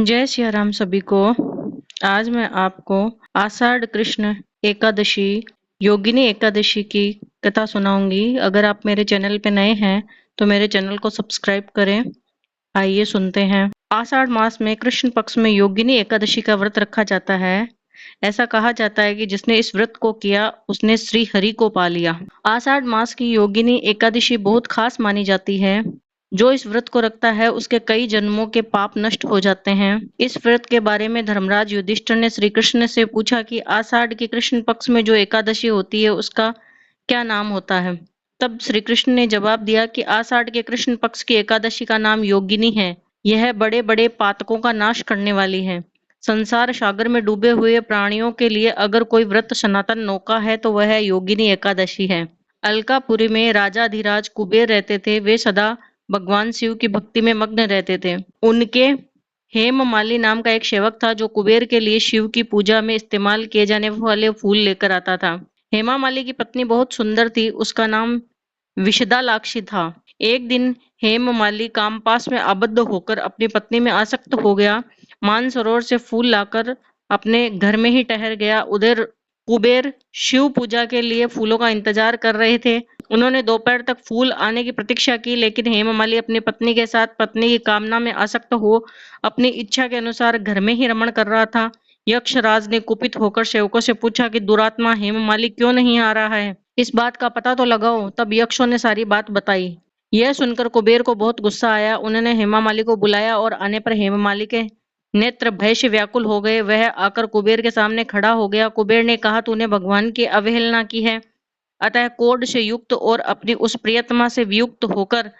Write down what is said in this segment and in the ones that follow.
जय सिया राम सभी को। आज मैं आपको आषाढ़ कृष्ण एकादशी योगिनी एकादशी की कथा सुनाऊंगी। अगर आप मेरे चैनल पे नए हैं तो मेरे चैनल को सब्सक्राइब करें। आइए सुनते हैं। आषाढ़ मास में कृष्ण पक्ष में योगिनी एकादशी का व्रत रखा जाता है। ऐसा कहा जाता है कि जिसने इस व्रत को किया उसने श्री हरि को पा लिया। आषाढ़ मास की योगिनी एकादशी बहुत खास मानी जाती है। जो इस व्रत को रखता है उसके कई जन्मों के पाप नष्ट हो जाते हैं। इस व्रत के बारे में धर्मराज युधिष्ठिर ने श्री कृष्ण से पूछा कि आषाढ़ के कृष्ण पक्ष में जो एकादशी होती है उसका क्या नाम होता है। तब श्री कृष्ण ने जवाब दिया कि आषाढ़ के कृष्ण पक्ष की एकादशी का नाम योगिनी है। यह बड़े बड़े पातकों का नाश करने वाली है। संसार सागर में डूबे हुए प्राणियों के लिए अगर कोई व्रत सनातन नौका है तो वह योगिनी एकादशी है। अलकापुरी में राजाधिराज कुबेर रहते थे। वे सदा भगवान शिव की भक्ति में मग्न रहते थे। उनके हेममाली नाम का एक सेवक था जो कुबेर के लिए शिव की पूजा में इस्तेमाल किए जाने वाले फूल लेकर आता था। हेमामाली की पत्नी बहुत सुंदर थी। उसका नाम विशदालाक्षी था। एक दिन हेममाली कामपास में आबद्ध होकर अपनी पत्नी में आसक्त हो गया। मानसरोवर से फूल लाकर अपने घर में ही ठहर गया। उधर कुबेर शिव पूजा के लिए फूलों का इंतजार कर रहे थे। उन्होंने दोपहर तक फूल आने की प्रतीक्षा की, लेकिन हेममाली अपनी पत्नी के साथ पत्नी की कामना में आसक्त हो अपनी इच्छा के अनुसार घर में ही रमण कर रहा था। यक्षराज ने कुपित होकर सेवकों से पूछा कि दुरात्मा हेममाली क्यों नहीं आ रहा है, इस बात का पता तो लगाओ। तब यक्षों ने सारी बात बताई। यह सुनकर कुबेर को बहुत गुस्सा आया। उन्होंने हेमामाली को बुलाया और आने पर हेममाली के नेत्र भय से व्याकुल हो गए। वह आकर कुबेर के सामने खड़ा हो गया। कुबेर ने कहा, तूने भगवान की अवहेलना की है, अतः कोढ़ से युक्त और अपनी उस प्रियतमा से वियुक्त होकर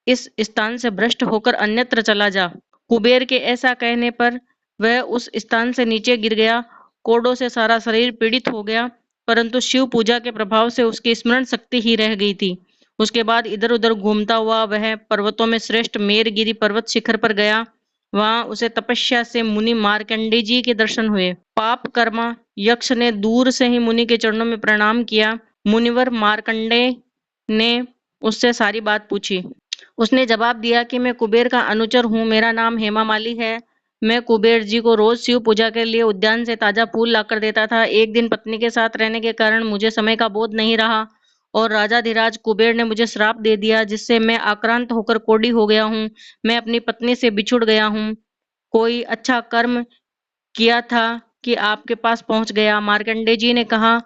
इस स्थान से भ्रष्ट होकर अन्यत्र चला जा। कुबेर के ऐसा कहने पर वह उस स्थान से नीचे गिर गया। कोढ़ों से सारा शरीर पीड़ित हो गया, परंतु शिव पूजा के प्रभाव से उसकी स्मरण शक्ति ही रह गई थी। उसके बाद इधर उधर घूमता हुआ वह पर्वतों में श्रेष्ठ मेरगिरी पर्वत शिखर पर गया। वहां उसे तपस्या से मुनि मार्कंडेय जी के दर्शन हुए। पाप कर्मा यक्ष ने दूर से ही मुनि के चरणों में प्रणाम किया। मुनिवर मार्कंडेय ने उससे सारी बात पूछी। उसने जवाब दिया कि मैं कुबेर का अनुचर हूँ, मेरा नाम हेमामाली है। मैं कुबेर जी को रोज शिव पूजा के लिए उद्यान से ताजा फूल लाकर देता था। एक दिन पत्नी के साथ रहने के कारण मुझे समय का बोध नहीं रहा और राजाधिराज कुबेर ने मुझे श्राप दे दिया, जिससे मैं आक्रांत होकर कोढ़ी हो गया हूँ। मैं अपनी पत्नी से बिछुड़ गया हूँ। कोई अच्छा कर्म किया था कि आपके पास पहुंच गया। मार्कंडेय जी ने कहा,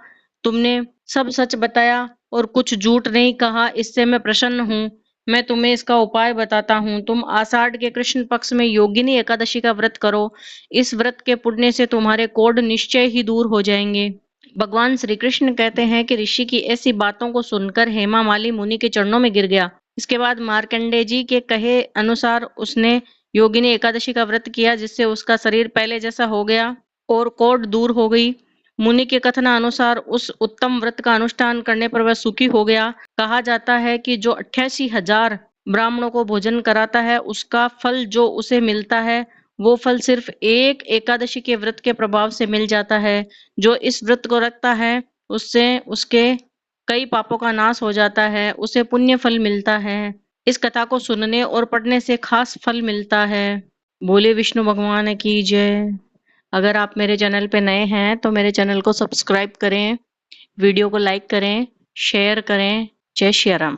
तुमने सब सच बताया और कुछ झूठ नहीं कहा, इससे मैं प्रसन्न हूँ। मैं तुम्हें इसका उपाय बताता हूँ। तुम आषाढ़ के कृष्ण पक्ष में योगिनी एकादशी का व्रत करो। इस व्रत के पुण्य से तुम्हारे कोढ़ निश्चय ही दूर हो जाएंगे। भगवान श्री कृष्ण कहते हैं कि ऋषि की ऐसी बातों को सुनकर हेमामाली मुनि के चरणों में गिर गया। इसके बाद मार्कंडेय जी के कहे अनुसार उसने योगिनी एकादशी का व्रत किया, जिससे उसका शरीर पहले जैसा हो गया और कोढ़ दूर हो गई। मुनि के कथनानुसार उस उत्तम व्रत का अनुष्ठान करने पर वह सुखी हो गया। कहा जाता है कि जो 88,000 ब्राह्मणों को भोजन कराता है उसका फल जो उसे मिलता है वो फल सिर्फ एक एकादशी के व्रत के प्रभाव से मिल जाता है। जो इस व्रत को रखता है उससे उसके कई पापों का नाश हो जाता है, उसे पुण्य फल मिलता है। इस कथा को सुनने और पढ़ने से खास फल मिलता है। बोले विष्णु भगवान की जय। अगर आप मेरे चैनल पे नए हैं तो मेरे चैनल को सब्सक्राइब करें, वीडियो को लाइक करें, शेयर करें। जय श्री राम।